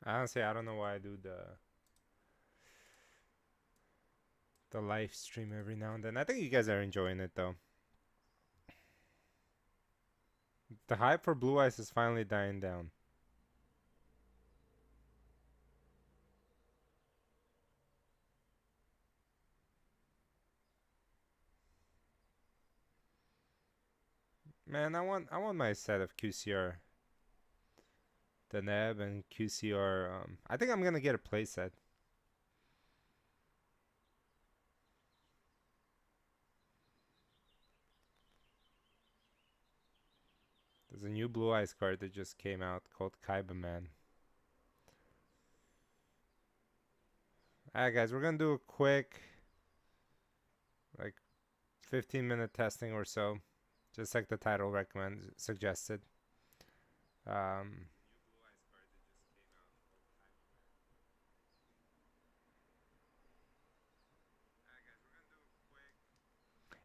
Honestly, I don't know why I do the live stream every now and then. I think you guys are enjoying it though. The hype for Blue Eyes is finally dying down. Man, I want my set of QCR, the Neb and QCR. I think I'm gonna get a playset. There's a new Blue Eyes card that just came out called Kaiba Man. Alright, guys, we're gonna do a quick, like, 15-minute testing or so, just like the title suggested. Um,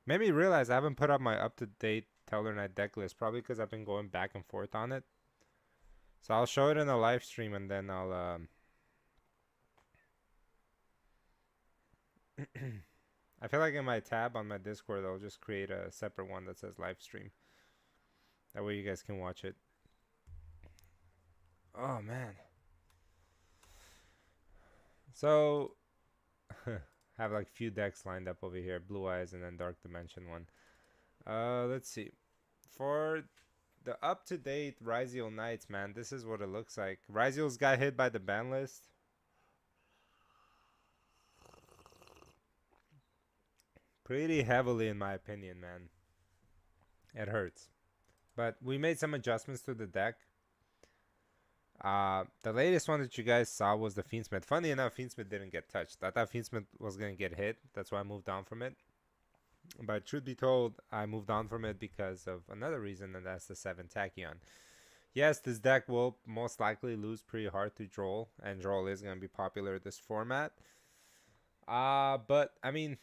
Made me realize I haven't put up my up-to-date Teller Knight deck list, probably because I've been going back and forth on it. So I'll show it in a live stream and then I'll I feel like in my tab on my Discord I'll just create a separate one that says live stream. That way you guys can watch it. Oh man. So have like few decks lined up over here, Blue Eyes and then Dark Dimension one. Let's see. For the up-to-date Ryzeal Knights, man, this is what it looks like. Ryzeal's got hit by the ban list. Pretty heavily in my opinion, man. It hurts. But we made some adjustments to the deck. The latest one that you guys saw was the Fiendsmith. Funny enough, Fiendsmith didn't get touched. I thought Fiendsmith was going to get hit. That's why I moved on from it. But truth be told, I moved on from it because of another reason, and that's the 7 Tachyon. Yes, this deck will most likely lose pretty hard to Droll, and Droll is going to be popular this format. But, I mean,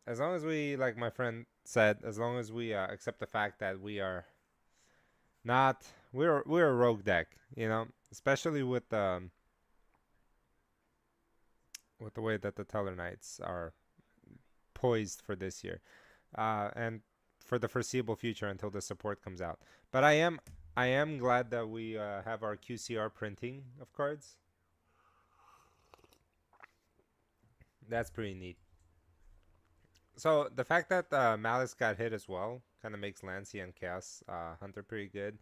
as long as we, like my friend said, as long as we accept the fact that we are not, we're a rogue deck, you know, especially with the way that the Teller Knights are poised for this year, and for the foreseeable future until the support comes out. But I am glad that we have our QCR printing of cards. That's pretty neat. So the fact that Malice got hit as well kind of makes Lancy and Chaos Hunter pretty good.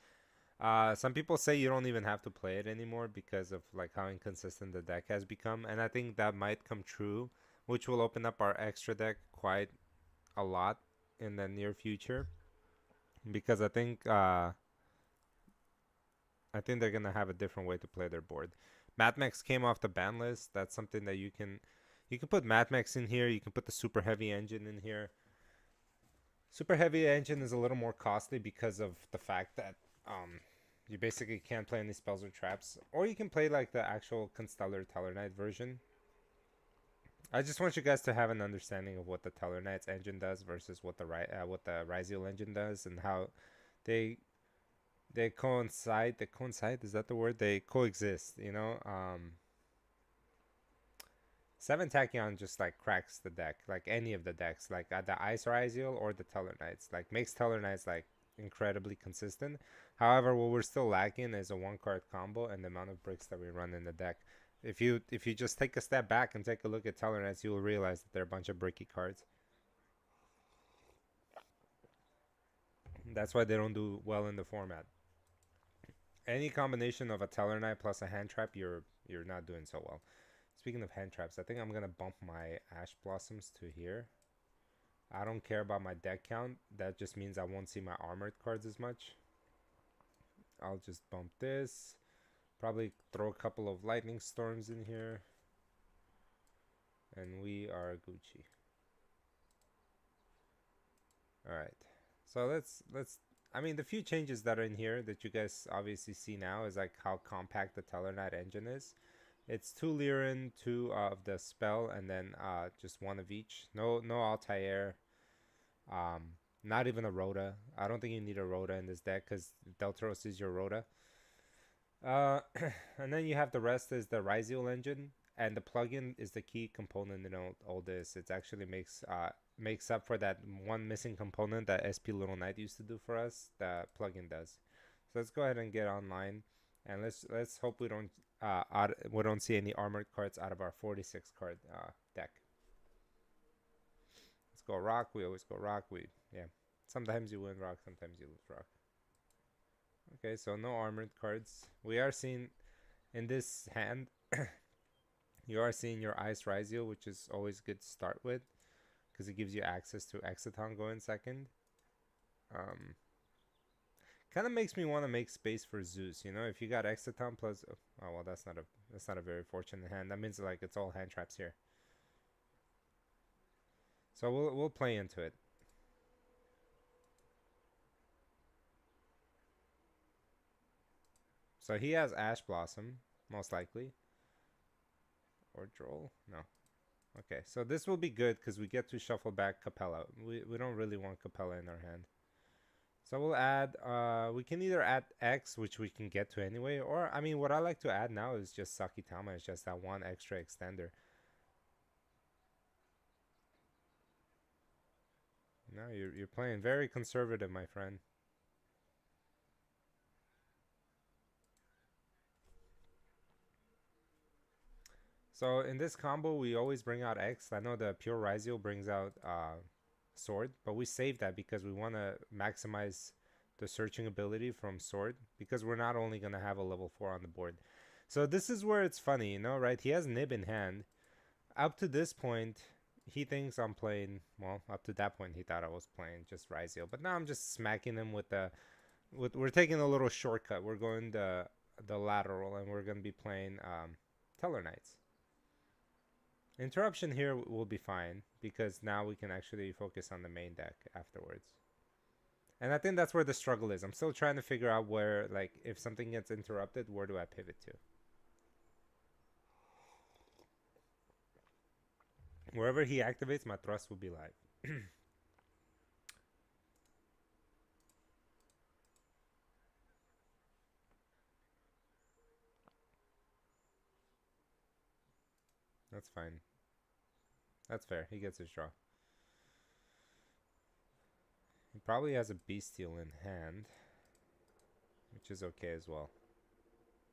Some people say you don't even have to play it anymore because of like how inconsistent the deck has become, and I think that might come true, which will open up our extra deck quite a lot in the near future. Because I think they're gonna have a different way to play their board. Matmax came off the ban list. That's something that you can put Matmax in here. You can put the super heavy engine in here. Super heavy engine is a little more costly because of the fact that you basically can't play any spells or traps, or you can play like the actual Constellar Teller Knight version. I just want you guys to have an understanding of what the Teller Knight's engine does versus what the Ryzeal engine does, and how they they coincide. They coincide, is that the word? They coexist. 7 Tachyon just like cracks the deck, like any of the decks, like the Ice Ryzeal or the Teller Knights, like makes Teller Knights like incredibly consistent. However, what we're still lacking is a 1-card combo and the amount of bricks that we run in the deck. If you just take a step back and take a look at Teller Knights, you will realize that they're a bunch of bricky cards. That's why they don't do well in the format. Any combination of a Teller Knight plus a hand trap, you're not doing so well. Speaking of hand traps, I think I'm gonna bump my Ash Blossoms to here. I don't care about my deck count. That just means I won't see my armored cards as much. I'll just bump this. Probably throw a couple of lightning storms in here. And we are Gucci. Alright. So let's I mean, the few changes that are in here that you guys obviously see now is like how compact the Teller Knight engine is. It's 2 Lirin, 2 of the spell, and then just 1 of each. No Altair. Not even a Rhoda. I don't think you need a Rhoda in this deck because Deltros is your Rhoda. Uh, and then you have the rest is the Ryzeal engine, and the plugin is the key component in all this. It actually makes up for that one missing component that SP Little Knight used to do for us. That plugin does. So let's go ahead and get online, and let's hope we don't see any armored cards out of our 46 card deck. Let's go rock. We always go rock. Yeah. Sometimes you win rock, sometimes you lose rock. Okay, so no armored cards. We are seeing in this hand, you are seeing your Ice Ryzeal, which is always good to start with because it gives you access to Exciton going second. Um, Kind of makes me want to make space for Zeus. You know, if you got Exciton plus, oh well, that's not a very fortunate hand. That means like it's all hand traps here. So we'll play into it. So he has Ash Blossom, most likely, or Droll. No. Okay, so this will be good because we get to shuffle back Capella. We don't really want Capella in our hand. So we'll add, we can either add X, which we can get to anyway, or, I mean, what I like to add now is just Sakitama. It's just that one extra extender. No, you're playing very conservative, my friend. So in this combo, we always bring out X. I know the Pure Ryzeal brings out Sword, but we save that because we want to maximize the searching ability from Sword because we're not only going to have a level 4 on the board. So this is where it's funny, you know, right? He has Nib in hand. Up to this point, he thinks I'm playing, well, up to that point, he thought I was playing just Ryzeal. But now I'm just smacking him with the, we're taking a little shortcut. We're going the lateral and we're going to be playing Teller Knights. Interruption here will be fine because now we can actually focus on the main deck afterwards. And I think that's where the struggle is. I'm still trying to figure out where, like, if something gets interrupted, where do I pivot to? Wherever he activates, my thrust will be live. That's fine. That's fair. He gets his draw. He probably has a Bestial in hand, which is okay as well.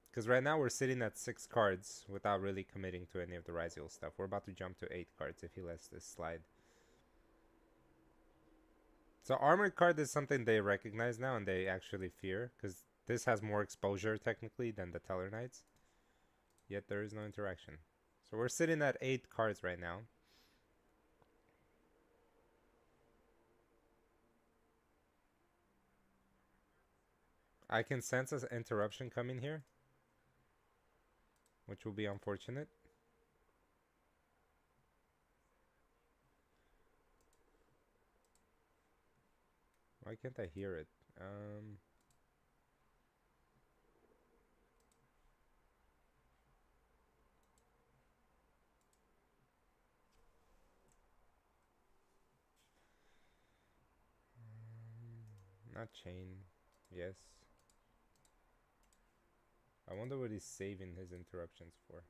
Because right now we're sitting at 6 cards without really committing to any of the Ryzeal stuff. We're about to jump to 8 cards if he lets this slide. So armored card is something they recognize now and they actually fear. Because this has more exposure technically than the Teller Knights. Yet there is no interaction. So we're sitting at 8 cards right now. I can sense an interruption coming here, which will be unfortunate. Why can't I hear it? Not chain. Yes. I wonder what he's saving his interruptions for.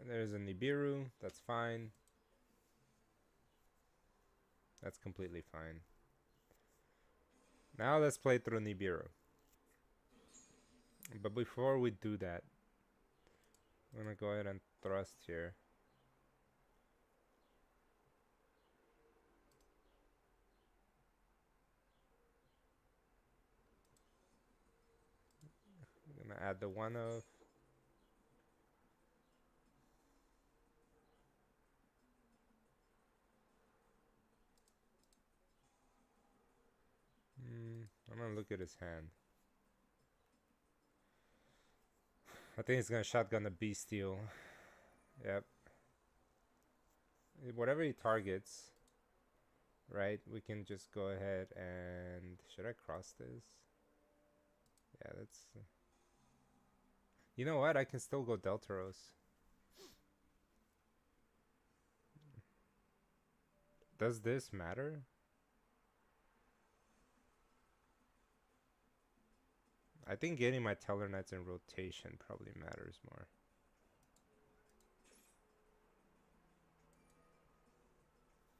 And there's a Nibiru. That's fine. That's completely fine. Now let's play through Nibiru. But before we do that, I'm gonna go ahead and thrust here. I'm gonna add the one of. I'm gonna look at his hand. I think he's gonna shotgun the Bestial. Yep. Whatever he targets, right? We can just go ahead and should I cross this? Yeah, that's. You know what? I can still go Deltaros. Does this matter? I think getting my Teller Knights in rotation probably matters more.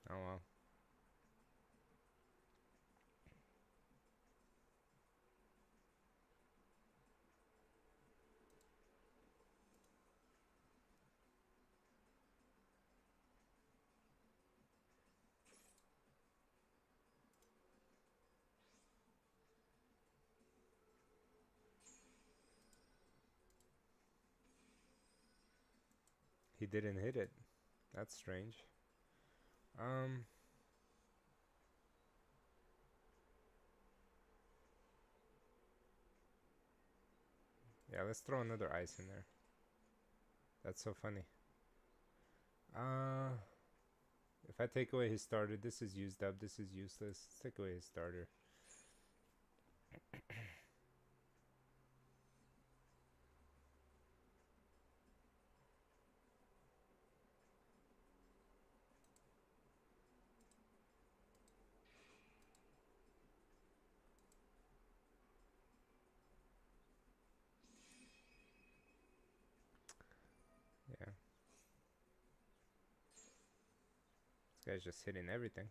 Oh well. He didn't hit it. That's strange. Yeah, let's throw another ice in there. That's so funny. If I take away his starter, this is used up, this is useless. Let's take away his starter. Yeah. This guy's just hitting everything.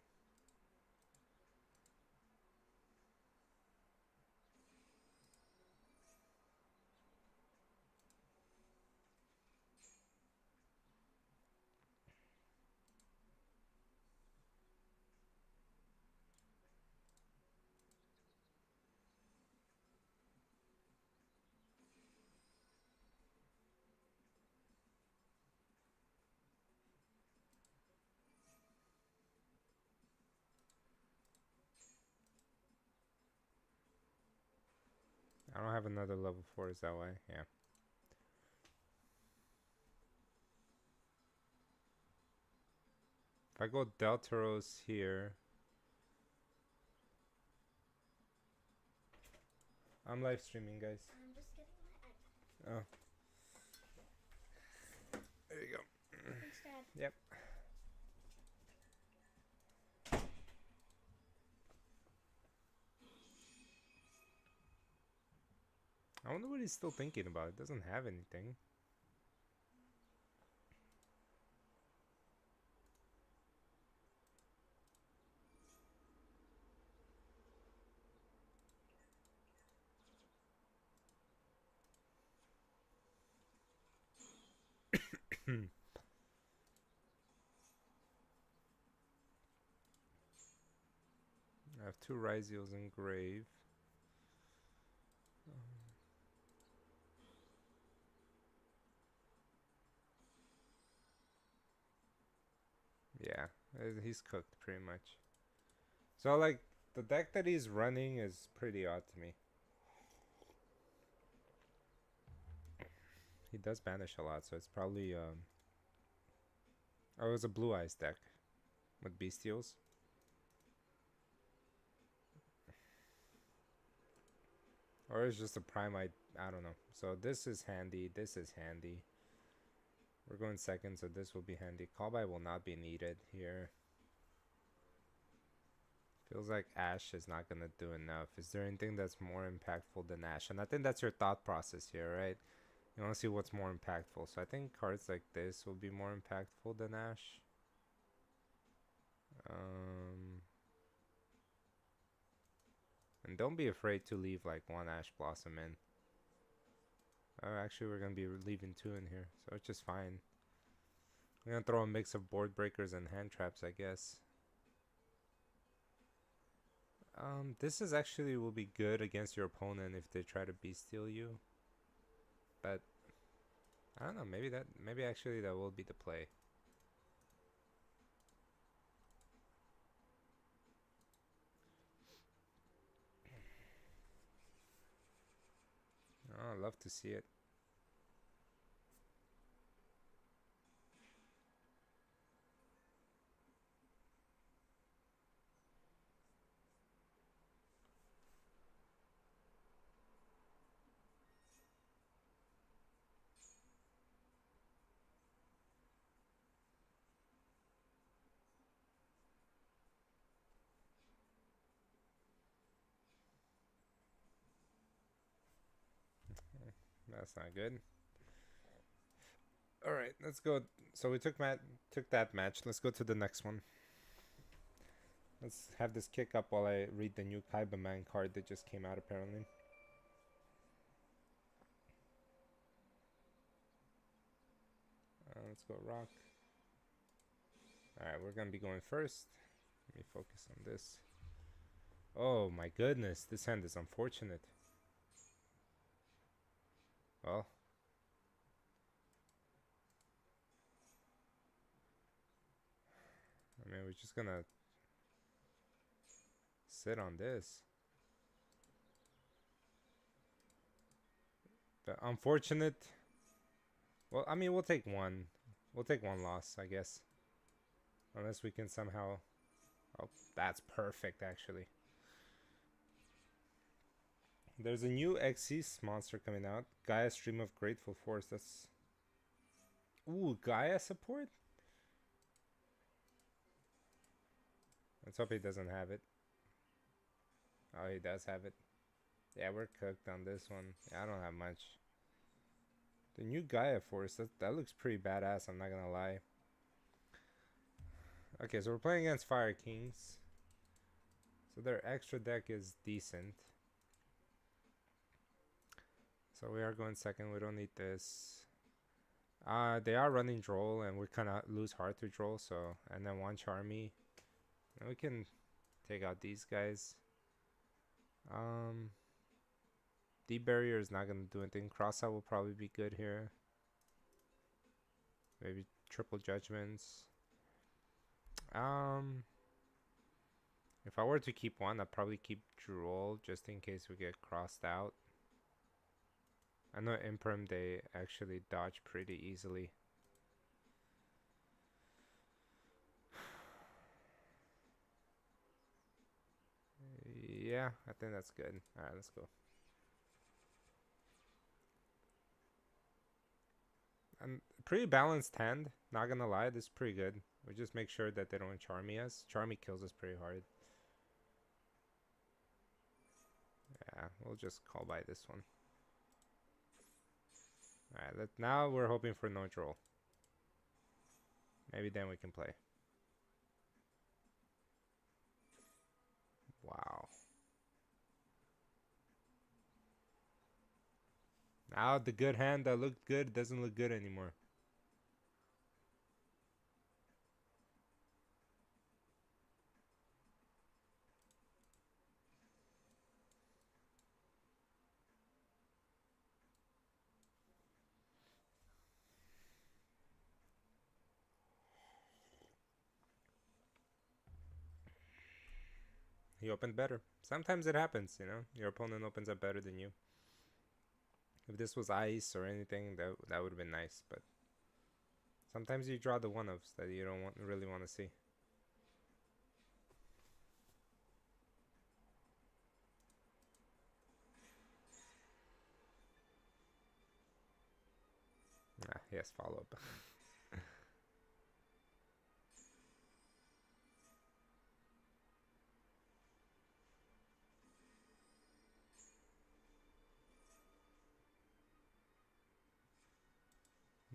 I don't have another level 4, is that why? Yeah. If I go Deltaros here. I'm live streaming, guys. I'm just getting my iPad. Oh. There you go. Thanks, Dad. Yep. I wonder what he's still thinking about. It doesn't have anything. I have 2 Ryzeals in grave. Yeah, he's cooked pretty much. So like the deck that he's running is pretty odd to me. He does banish a lot, so it's probably oh, it was a blue eyes deck with bestials. Or it's just a prime, I don't know. So this is handy, this is handy. We're going second, so this will be handy. Call by will not be needed here. Feels like Ash is not gonna do enough. Is there anything that's more impactful than Ash? And I think that's your thought process here, right? You want to see what's more impactful. So I think cards like this will be more impactful than Ash. And don't be afraid to leave like 1 Ash Blossom in. Oh, actually, we're gonna be leaving 2 in here, so it's just fine. We're gonna throw a mix of board breakers and hand traps, I guess. This is actually will be good against your opponent if they try to beast-steal you. But I don't know, maybe actually that will be the play. Oh, I'd love to see it. That's not good. All right, let's go. So we took that match. Let's go to the next one. Let's have this kick up while I read the new Kaiba Man card that just came out apparently. Let's go rock. Alright, we're gonna be going first. Let me focus on this. Oh my goodness, this hand is unfortunate. Well, I mean, we're just gonna sit on this. But unfortunate. Well, I mean, we'll take one. We'll take one loss, I guess. Unless we can somehow... Oh, that's perfect, actually. There's a new Xyz monster coming out. Gaia Stream of Grateful Force. That's... Ooh, Gaia support? Let's hope he doesn't have it. Oh, he does have it. Yeah, we're cooked on this one. Yeah, I don't have much. The new Gaia Force, that looks pretty badass, I'm not gonna lie. Okay, so we're playing against Fire Kings. So their extra deck is decent. So we are going second, we don't need this. They are running Droll, and we kind of lose hard to Droll, so... And then one Charmy. And we can take out these guys. Deep Barrier is not going to do anything. Crossout will probably be good here. Maybe Triple Judgments. If I were to keep one, I'd probably keep Droll just in case we get crossed out. I know Imperm they actually dodge pretty easily. Yeah, I think that's good. Alright, let's go. And pretty balanced hand, not gonna lie, this is pretty good. We just make sure that they don't Charmy us. Charmy kills us pretty hard. Yeah, we'll just call by this one. Alright, now we're hoping for no Droll. Maybe then we can play. Wow. Now the good hand that looked good doesn't look good anymore. He opened better. Sometimes it happens, you know. Your opponent opens up better than you. If this was ice or anything, that would have been nice. But sometimes you draw the one-ofs that you don't really want to see. Yes, follow-up.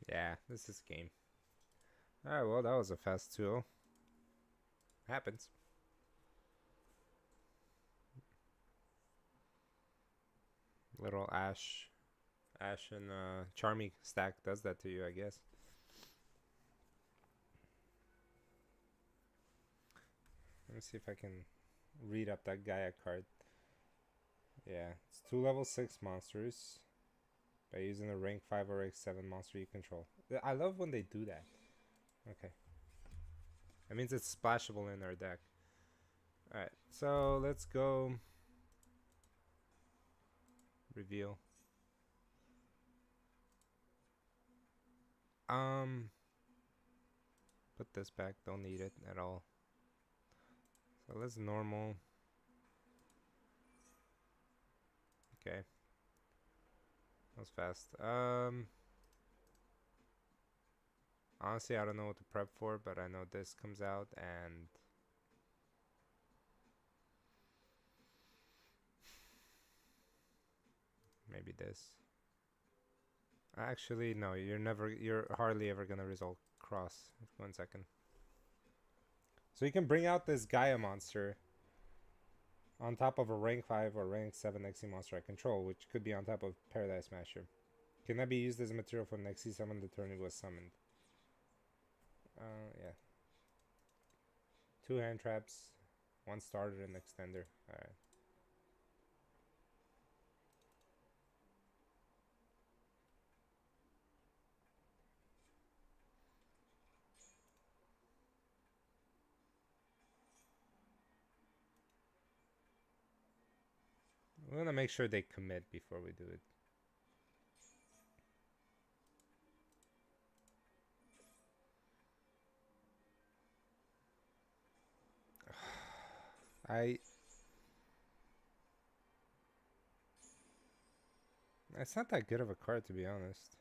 Yeah, this is game. Alright, well, that was a fast 2-0. Happens. Little Ash and Charmy stack does that to you, I guess. Let me see if I can read up that Gaia card. Yeah, it's 2 level 6 monsters by using a rank 5 or rank 7 monster you control. I love when they do that. Okay. That means it's splashable in our deck. Alright, so let's go reveal. Put this back, don't need it at all. So let's normal. Okay. That was fast. Honestly, I don't know what to prep for, but I know this comes out and maybe this. Actually, no. You're hardly ever gonna result cross. 1 second. So you can bring out this Gaia monster on top of a rank 5 or rank 7 XC monster I control, which could be on top of Paradise Smasher. Can that be used as a material for an XC summon the turn it was summoned? Yeah. 2 hand traps, 1 starter and extender. Alright. We want to make sure they commit before we do it. It's not that good of a card, to be honest.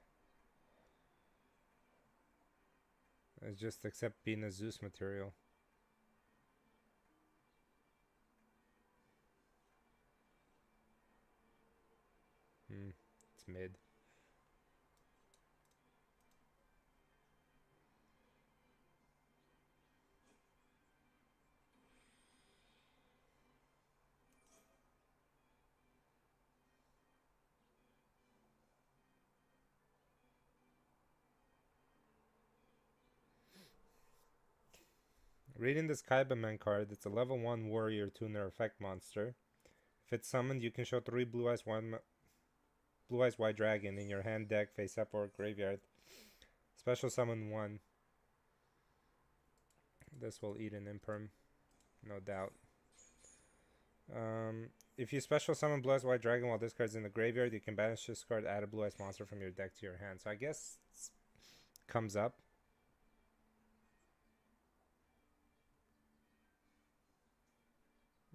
It's just except being a Zeus material. It's mid. Reading this Kaibaman card, it's a level 1 warrior tuner effect monster. If it's summoned, you can show 3 Blue Eyes White Dragon in your hand, deck, face up, or graveyard. Special summon 1. This will eat an imperm, no doubt. If you special summon Blue Eyes White Dragon while this card's in the graveyard, you can banish this card, add a Blue Eyes monster from your deck to your hand. So I guess it comes up.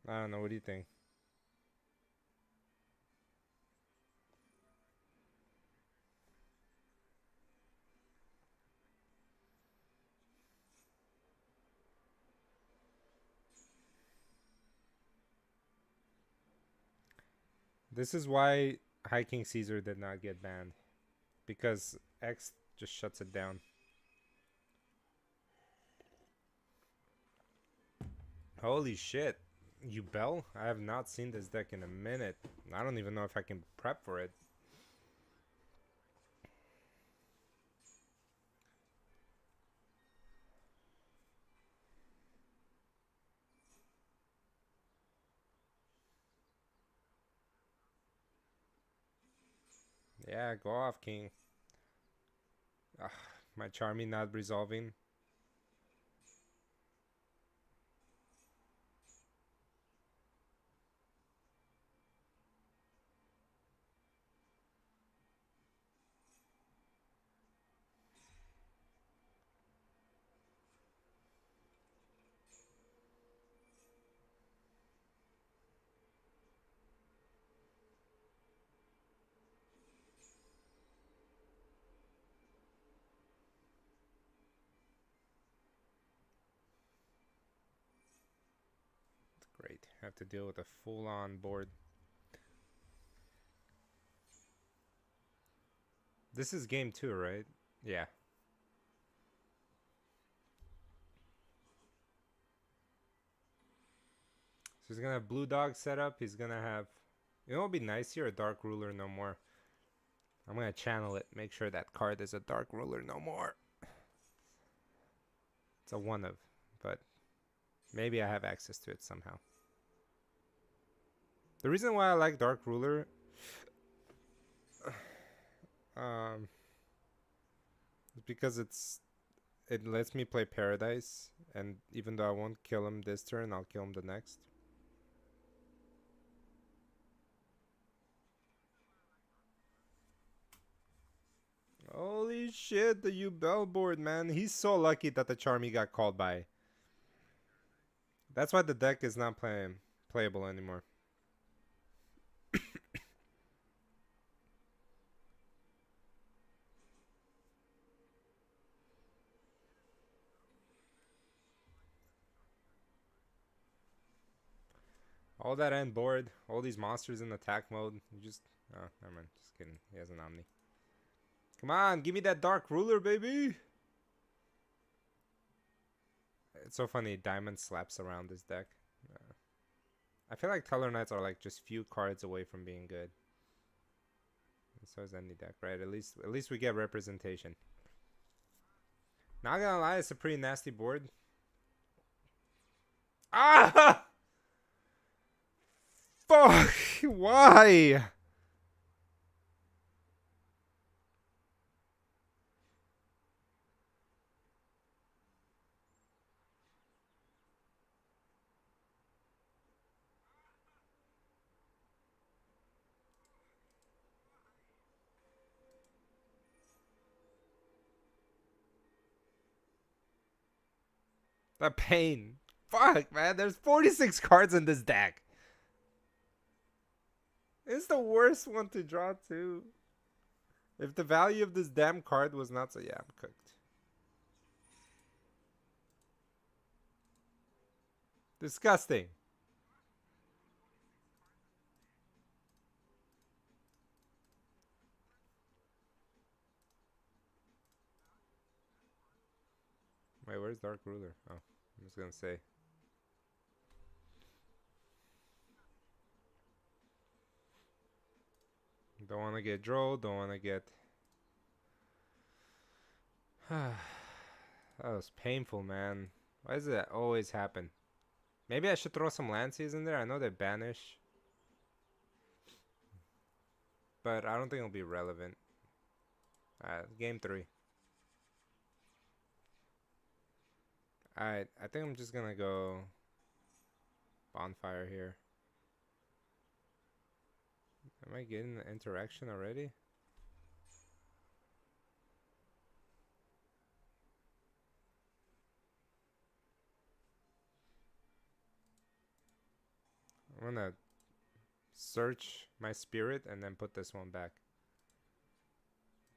I don't know, what do you think? This is why High King Caesar did not get banned. Because X just shuts it down. Holy shit. Yubel? I have not seen this deck in a minute. I don't even know if I can prep for it. Yeah, go off, King. Ugh, my Charmy not resolving. Great. Have to deal with a full-on board. This is game 2, right? Yeah. So he's gonna have Blue Dog set up. He's gonna have... You know what would be nice here? A Dark Ruler no more. I'm gonna channel it. Make sure that card is a Dark Ruler no more. It's a 1 of. But maybe I have access to it somehow. The reason why I like Dark Ruler... is because it lets me play Paradise, and even though I won't kill him this turn, I'll kill him the next. Holy shit, the Yubel board, man. He's so lucky that the Charmy got called by. That's why the deck is not playable anymore. All that end board, all these monsters in attack mode. You just... Oh, never mind. Just kidding. He has an Omni. Come on, give me that Dark Ruler, baby. It's so funny. Diamond slaps around this deck. I feel like Color Knights are like just few cards away from being good. And so is any deck, right? At least we get representation. Not gonna lie, it's a pretty nasty board. Ah! Fuck! Why? The pain. Fuck, man. There's 46 cards in this deck. It's the worst one to draw, too. If the value of this damn card was not so... Yeah, I'm cooked. Disgusting. Wait, where's Dark Ruler? Oh, I was gonna say. Don't want to get drolled. Don't want to get... That was painful, man. Why does that always happen? Maybe I should throw some Lances in there. I know they banish. But I don't think it'll be relevant. Alright, game 3. Alright, I think I'm just gonna go Bonfire here. Am I getting the interaction already? I'm gonna search my spirit and then put this one back.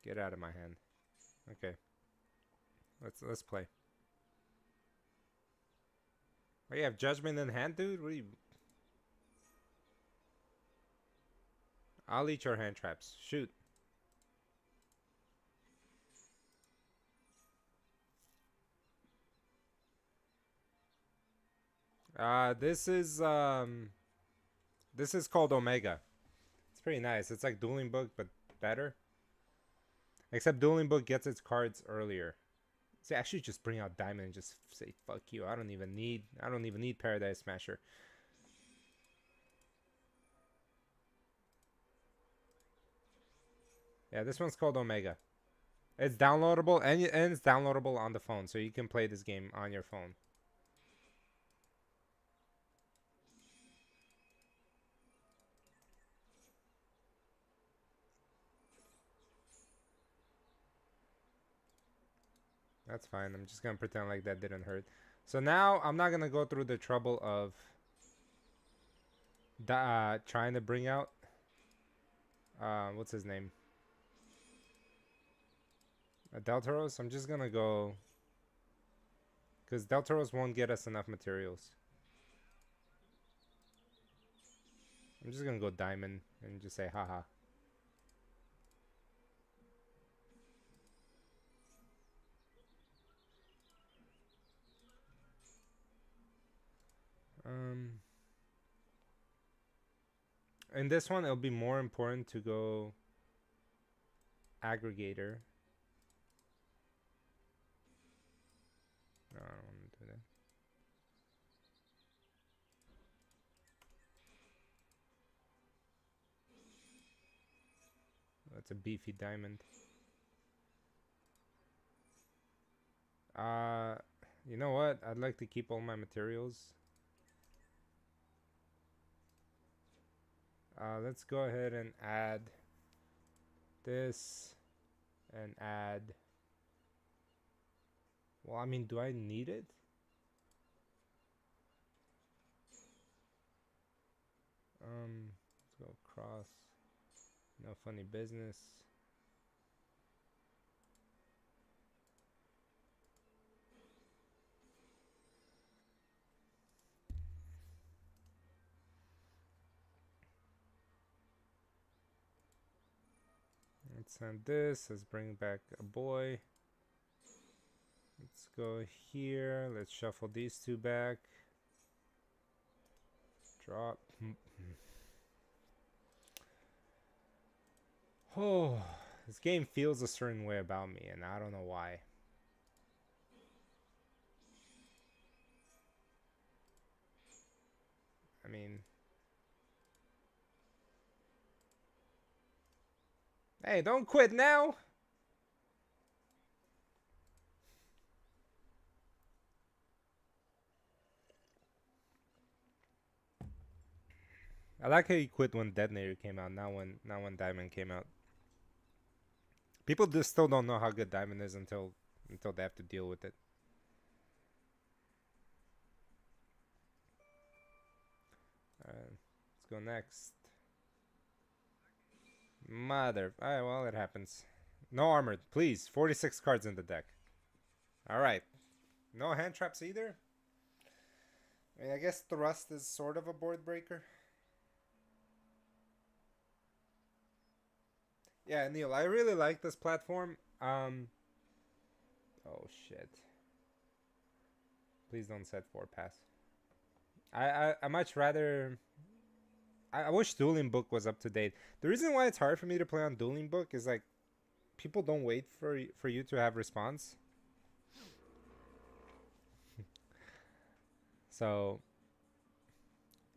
Get out of my hand. Okay. Let's play. Oh, you have Judgment in hand, dude? What are you... I'll eat your hand traps. Shoot. This is called Omega. It's pretty nice. It's like Dueling Book, but better. Except Dueling Book gets its cards earlier. See, I should just bring out Diamond and just say fuck you. I don't even need Paradise Smasher. Yeah, this one's called Omega. It's downloadable and it's downloadable on the phone, so you can play this game on your phone. That's fine. I'm just gonna pretend like that didn't hurt. So now I'm not gonna go through the trouble of trying to bring out what's his name? Deltaros. I'm just gonna go because Deltaros won't get us enough materials. I'm just gonna go Diamond and just say haha. In this one, it'll be more important to go Aggregator. No, I don't want to do that. That's a beefy Diamond. You know what? I'd like to keep all my materials. Let's go ahead and add this and add... Well, I mean, do I need it? Let's go cross. No funny business. Let's send this. Let's bring back a boy. Let's go here. Let's shuffle these two back. Drop. Oh, this game feels a certain way about me, and I don't know why. I mean, hey, don't quit now. I like how you quit when Detonator came out, not when Diamond came out. People just still don't know how good Diamond is until they have to deal with it. Let's go next. Mother. Alright, well, it happens. No armored, please. 46 cards in the deck. Alright. No hand traps either? I mean, I guess Thrust is sort of a board breaker. Yeah, Neil, I really like this platform. Oh, shit. Please don't set 4 pass. I much rather... I wish Dueling Book was up to date. The reason why it's hard for me to play on Dueling Book is like people don't wait for you to have response. So,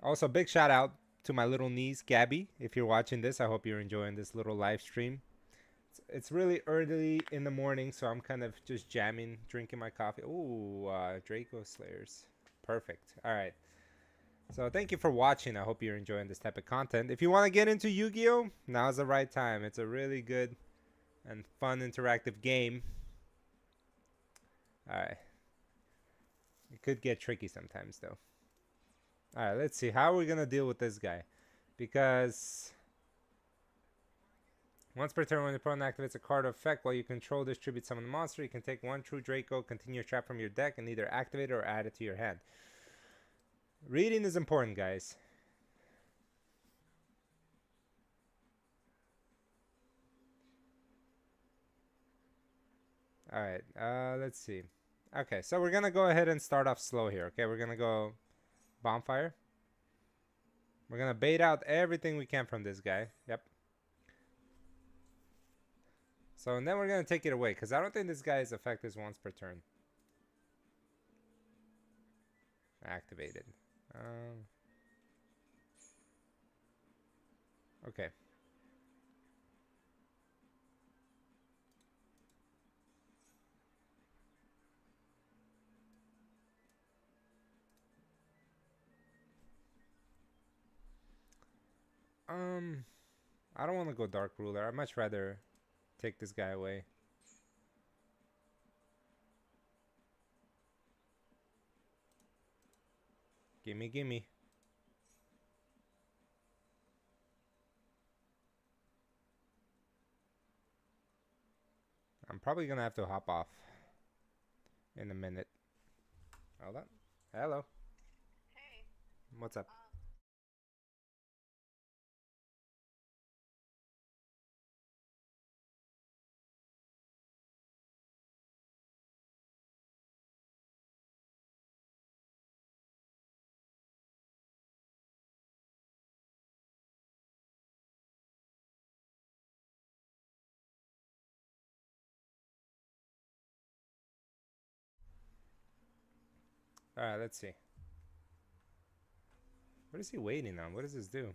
also big shout out to my little niece Gabby. If you're watching this, I hope you're enjoying this little live stream. It's really early in the morning, so I'm kind of just jamming, drinking my coffee. Ooh, Draco Slayers. Perfect. All right. So thank you for watching. I hope you're enjoying this type of content. If you want to get into Yu-Gi-Oh, now's the right time. It's a really good and fun interactive game. Alright. It could get tricky sometimes though. Alright, let's see. How are we going to deal with this guy? Because once per turn when the opponent activates a card effect while you control distribute summon a monster, you can take one true Draco, continue your trap from your deck, and either activate it or add it to your hand. Reading is important, guys. Alright, let's see. Okay, so we're gonna go ahead and start off slow here, okay? We're gonna go Bonfire. We're gonna bait out everything we can from this guy. Yep. So, and then we're gonna take it away, because I don't think this guy's effect is once per turn. Activated. Okay. I don't want to go Dark Ruler. I'd much rather take this guy away. Gimme, gimme. I'm probably gonna have to hop off in a minute. Hold on. Hello. Hey. What's up? Alright, let's see. What is he waiting on? What does this do?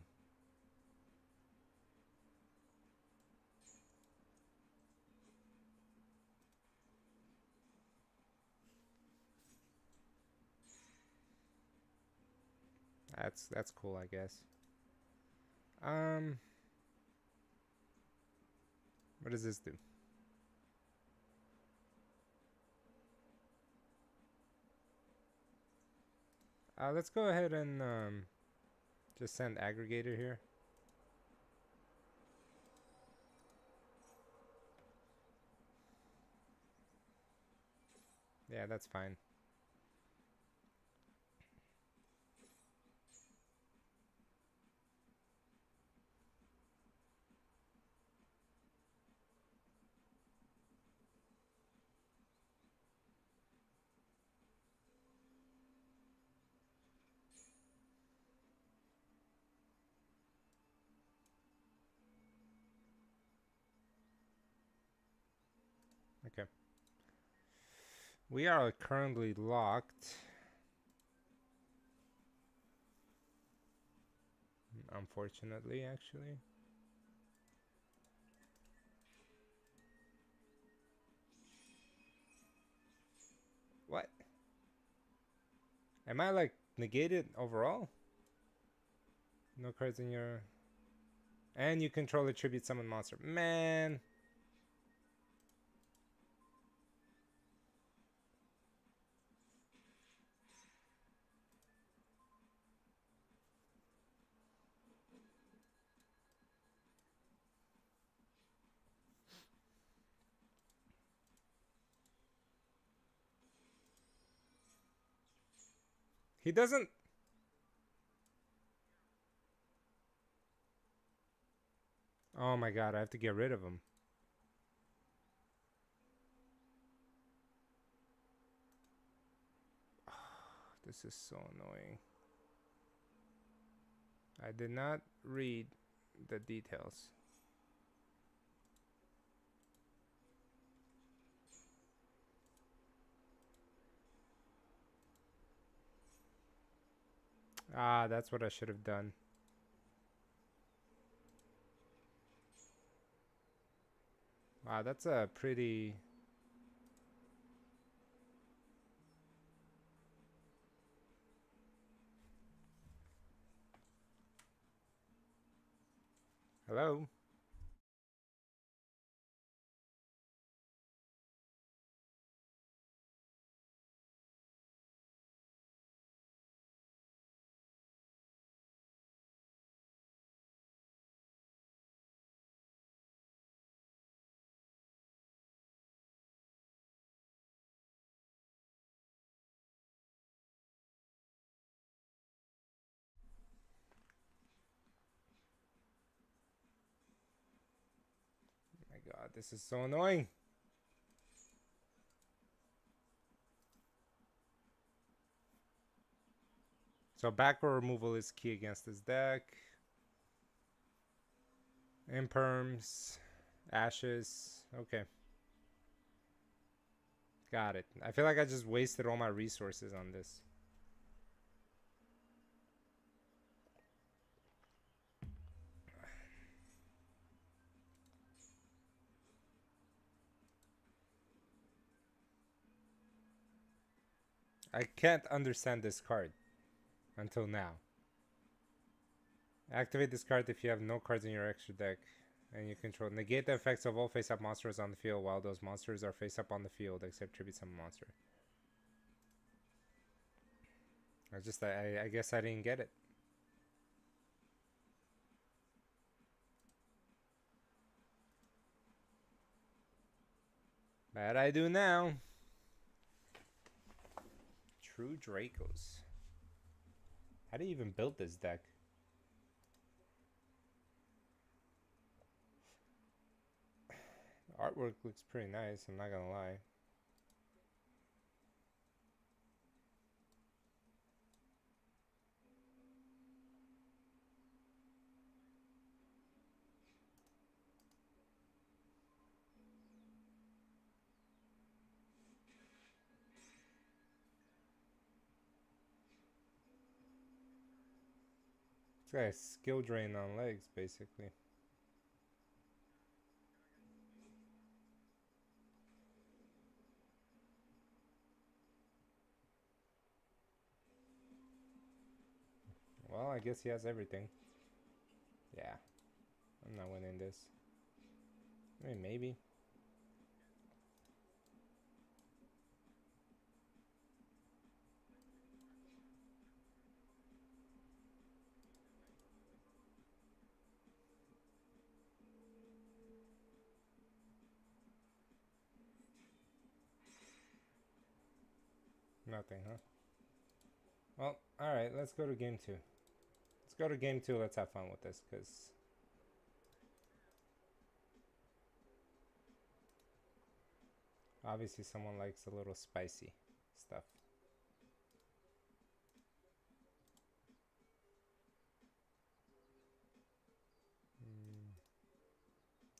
That's cool, I guess. What does this do? Let's go ahead and just send aggregator here. Yeah, that's fine. We are currently locked. Unfortunately, actually. What? Am I like negated overall? No cards in your... And you control a tribute summon monster. Man. He doesn't... Oh my god, I have to get rid of him. This is so annoying. I did not read the details. Ah, that's what I should have done. Wow, that's a pretty... Hello? Oh my god, this is so annoying. So backrow removal is key against this deck. Imperms. Ashes. Okay. Got it. I feel like I just wasted all my resources on this. I can't understand this card until now. Activate this card if you have no cards in your extra deck and you control. Negate the effects of all face-up monsters on the field while those monsters are face-up on the field, except tribute summon monster. I guess I didn't get it. But I do now. True Dracos. How do you even build this deck? The artwork looks pretty nice, I'm not gonna lie. It's got a skill drain on legs, basically. Well, I guess he has everything. Yeah. I'm not winning this. I mean, maybe. Nothing, huh? Well, alright, let's go to game 2. Let's go to game 2, let's have fun with this, because... obviously someone likes a little spicy stuff.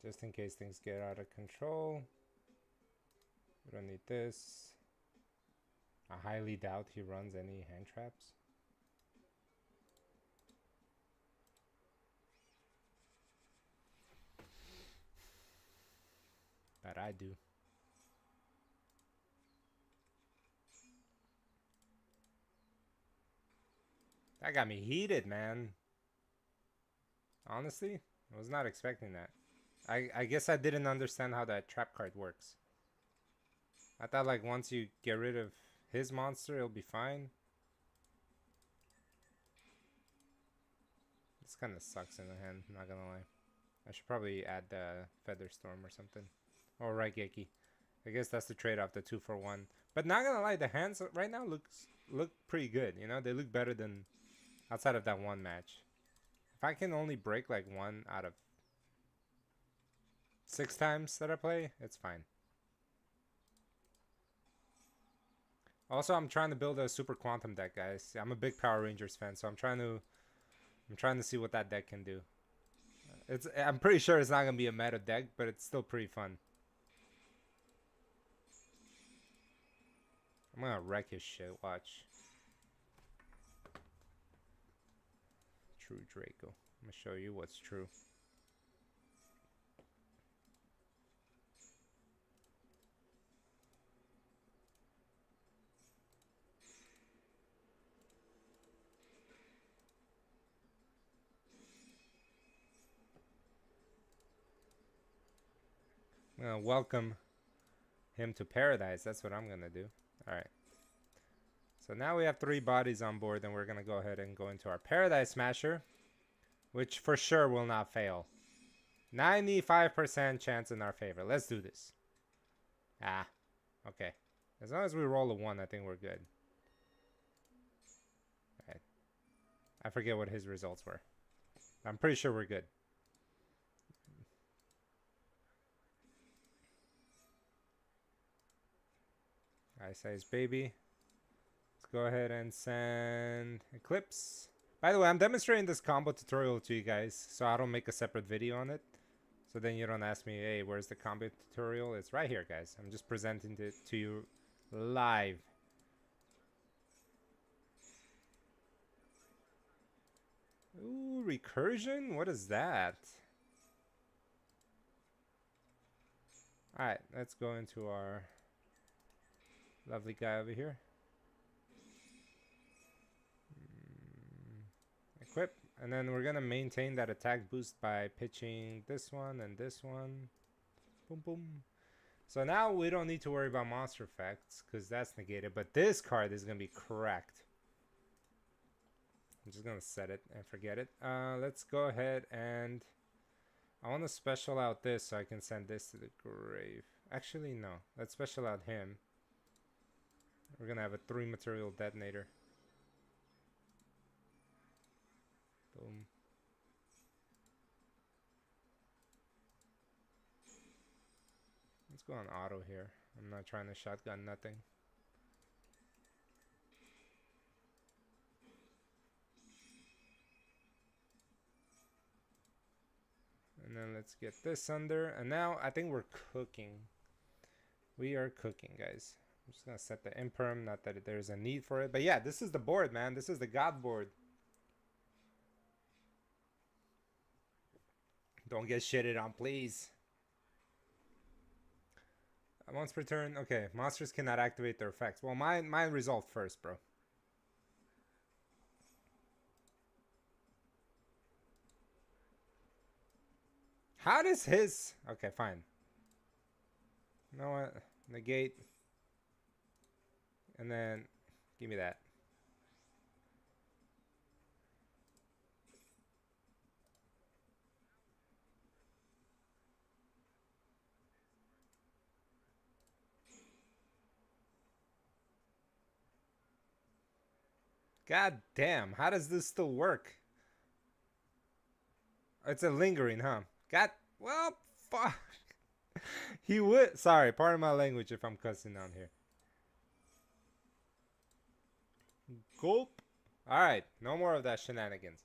Just in case things get out of control. We don't need this. I highly doubt he runs any hand traps. But I do. That got me heated, man. Honestly, I was not expecting that. I guess I didn't understand how that trap card works. I thought like once you get rid of his monster, it'll be fine. This kind of sucks in the hand, not gonna lie. I should probably add the Feather Storm or something. Or Raigeki. I guess that's the trade-off, the 2-for-1. But not gonna lie, the hands right now look pretty good. You know, they look better than outside of that one match. If I can only break like 1 out of 6 times that I play, it's fine. Also, I'm trying to build a Super Quantum deck, guys. I'm a big Power Rangers fan, so I'm trying to see what that deck can do. I'm pretty sure it's not gonna be a meta deck, but it's still pretty fun. I'm gonna wreck his shit. Watch. True Draco. I'm gonna show you what's true. I'm gonna welcome him to paradise. That's what I'm gonna do. Alright. So now we have 3 bodies on board, and we're gonna go ahead and go into our Paradise Smasher, which for sure will not fail. 95% chance in our favor. Let's do this. Ah, okay. As long as we roll a 1, I think we're good. Alright. I forget what his results were. I'm pretty sure we're good. Ice Ice Baby. Let's go ahead and send Eclipse. By the way, I'm demonstrating this combo tutorial to you guys, so I don't make a separate video on it. So then you don't ask me, hey, where's the combo tutorial? It's right here, guys. I'm just presenting it to you live. Ooh, recursion? What is that? Alright, let's go into our lovely guy over here. Equip. And then we're going to maintain that attack boost by pitching this one and this one. Boom, boom. So now we don't need to worry about monster effects because that's negated. But this card is going to be cracked. I'm just going to set it and forget it. Let's go ahead and... I want to special out this so I can send this to the grave. Actually, no. Let's special out him. We're going to have a 3 material detonator. Boom. Let's go on auto here. I'm not trying to shotgun nothing. And then let's get this under. And now I think we're cooking. We are cooking, guys. I'm just going to set the imperm. Not that there's a need for it. But yeah, this is the board, man. This is the God board. Don't get shitted on, please. Once per turn. Okay, monsters cannot activate their effects. Well, mine resolved first, bro. How does his... Okay, fine. You know what? Negate. And then give me that. God damn, how does this still work? It's a lingering, huh? God, well, fuck. He would, sorry, pardon my language if I'm cussing down here. Gulp. Alright, no more of that shenanigans.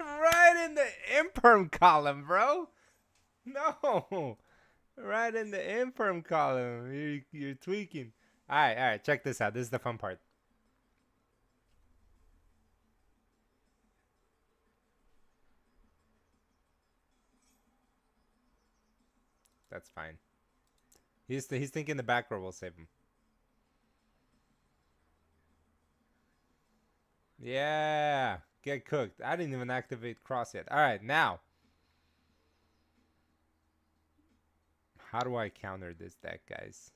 Right in the imperm column, bro. No. Right in the imperm column. You're tweaking. All right. Check this out. This is the fun part. That's fine. He's thinking the back row will save him. Yeah. Get cooked. I didn't even activate cross yet. All right, now. How do I counter this deck, guys?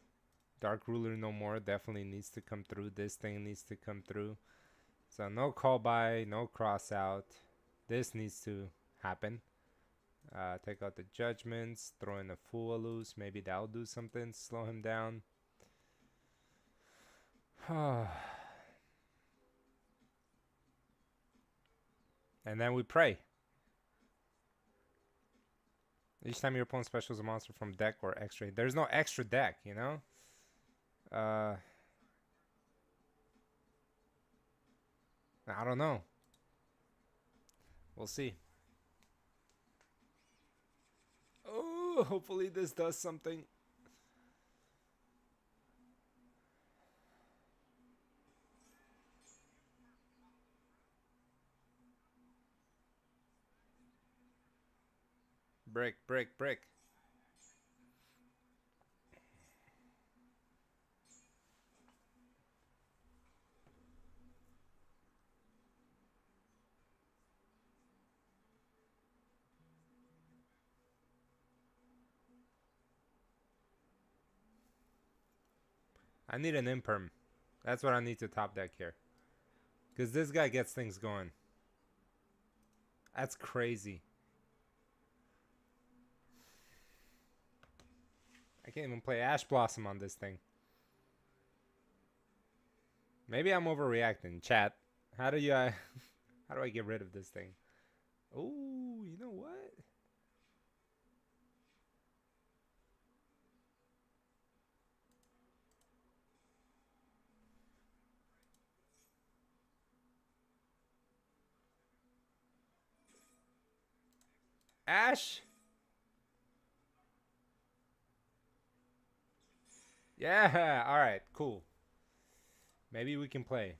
Dark Ruler no more. Definitely needs to come through. This thing needs to come through. So no call by, no cross out. This needs to happen. Take out the judgments. Throw in a Fool loose. Maybe that'll do something. Slow him down. And then we pray. Each time your opponent specials a monster from deck or extra. There's no extra deck, you know? I don't know. We'll see. Oh, hopefully this does something. Brick. I need an imperm. That's what I need to top deck here. Because this guy gets things going. That's crazy. I can't even play Ash Blossom on this thing. Maybe I'm overreacting. Chat, how do I get rid of this thing? Oh, you know what? Ash? Yeah, alright, cool. Maybe we can play.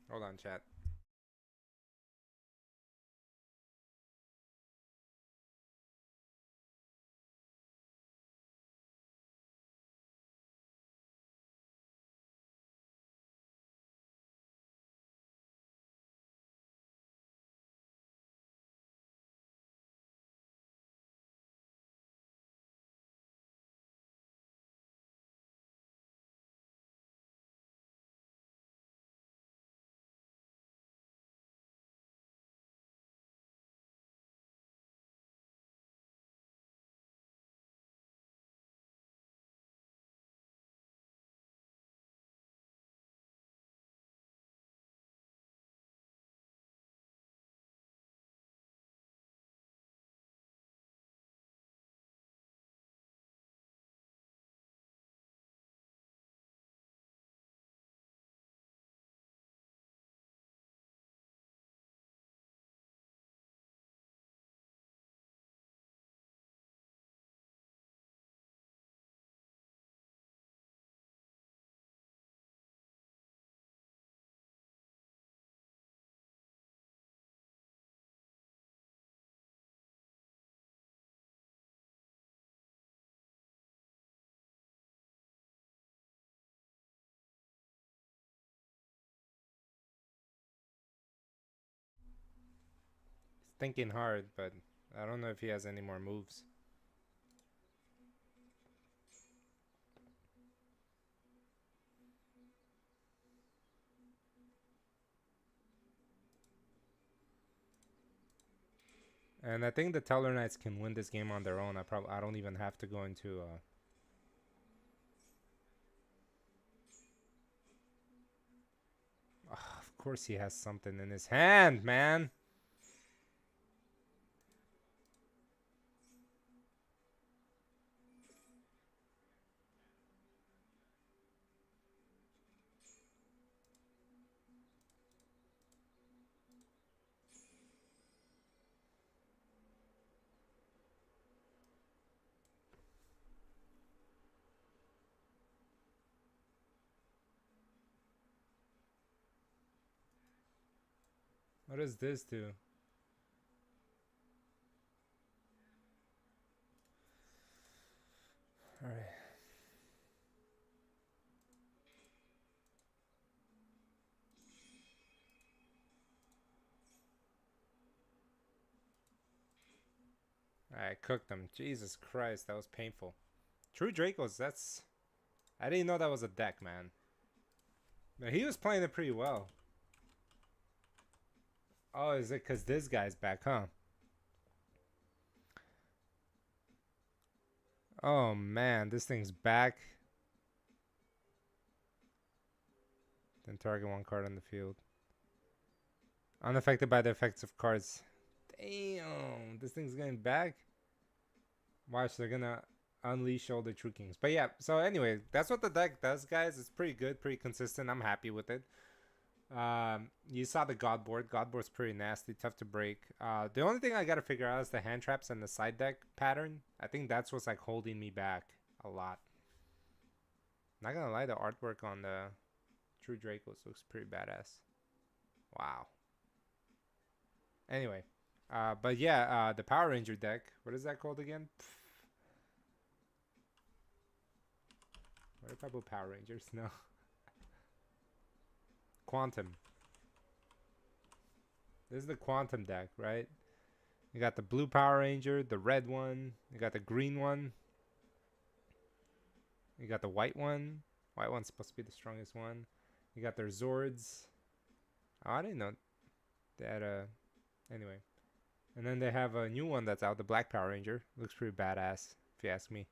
Hold on, chat. He's thinking hard, but I don't know if he has any more moves. And I think the Teller Knights can win this game on their own. I don't even have to go into of course he has something in his hand, man. What does this do? Alright. I cooked them. Jesus Christ, that was painful. True Dracos, that's... I didn't know that was a deck, man. But he was playing it pretty well. Oh, is it because this guy's back, huh? Oh, man, this thing's back. Then target one card on the field. Unaffected by the effects of cards. Damn, this thing's getting back. Watch, they're gonna unleash all the True Kings. But yeah, so anyway, that's what the deck does, guys. It's pretty good, pretty consistent. I'm happy with it. You saw the God board. God board's pretty nasty, tough to break. The only thing I gotta figure out is the hand traps and the side deck pattern. I think that's what's like holding me back a lot. Not gonna lie, the artwork on the True Dracos looks pretty badass. Wow. Anyway, but yeah, the Power Ranger deck. What is that called again? What if I put Power Rangers? No. Quantum. This is the Quantum deck, right? You got the blue Power Ranger, the red one. You got the green one. You got the white one. White one's supposed to be the strongest one. You got their Zords. Oh, I didn't know that. Anyway. And then they have a new one that's out, the Black Power Ranger. Looks pretty badass, if you ask me.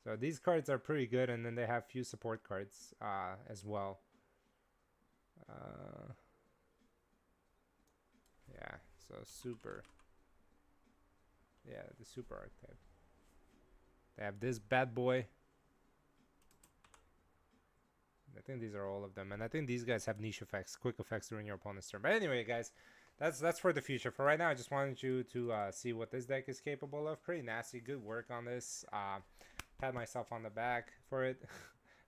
So these cards are pretty good, and then they have few support cards as well. Yeah, so super. Yeah, the super archetype. They have this bad boy. I think these are all of them, and I think these guys have niche effects, quick effects during your opponent's turn. But anyway, guys, that's for the future. For right now, I just wanted you to see what this deck is capable of. Pretty nasty, good work on this. Pat myself on the back for it.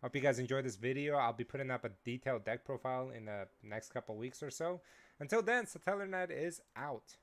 Hope you guys enjoyed this video. I'll be putting up a detailed deck profile in the next couple weeks or so. Until then, Satellarnet is out.